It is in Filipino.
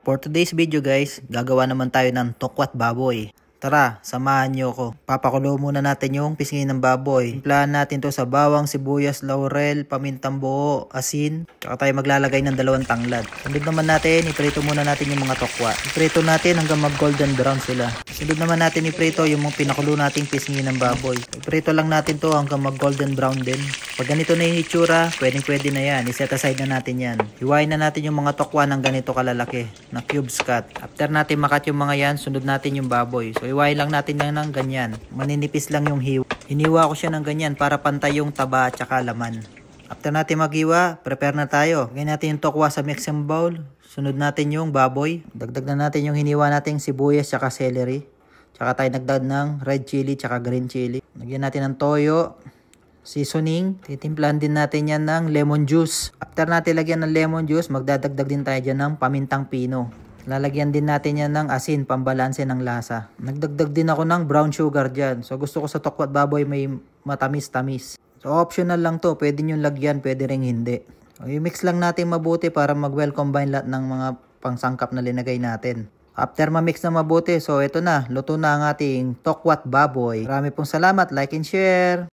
For today's video guys, gagawa naman tayo ng tokwat baboy. Tara, samahan nyo ko. Papakulo muna natin yung pisngi ng baboy. Timplahan natin to sa bawang, sibuyas, laurel, pamintang buo, asin. Tsaka tayo maglalagay ng 2 tanglad. Sunod naman natin, iprito muna natin yung mga tokwa. Iprito natin hanggang mag golden brown sila. Sunod naman natin iprito yung mga pinakulo nating pisngi ng baboy. Iprito lang natin to hanggang mag golden brown din. Pag ganito na yung itsura, pwede na yan. I-set aside na natin yan. Hiwain na natin yung mga tokwa ng ganito kalalaki na cubes cut. After natin makat yung mga yan, sunod natin yung baboy. So hiwain lang natin lang ng ganyan. Maninipis lang yung hiwa. Hiniwa ko siya ng ganyan para pantay yung taba at saka laman. After natin maghiwa, prepare na tayo. Lagyan natin yung tokwa sa mixing bowl. Sunod natin yung baboy. Dagdag na natin yung hiniwa nating sibuyas at saka celery. Tsaka tayo nagdagdag ng red chili at saka green chili. Lagyan natin ng toyo. Seasoning, titimplahan din natin yan ng lemon juice. After natin lagyan ng lemon juice, magdadagdag din tayo dyan ng pamintang pino. Lalagyan din natin yan ng asin, pambalanse ng lasa. Nagdagdag din ako ng brown sugar dyan. So gusto ko sa tokwat baboy may matamis-tamis. So optional lang to, pwede nyo lagyan, pwede ring hindi. So, i-mix lang natin mabuti para mag-well combine lahat ng mga pangsangkap na linagay natin. After ma-mix na mabuti, so ito na, luto na ang ating tokwat baboy. Marami pong salamat, like and share!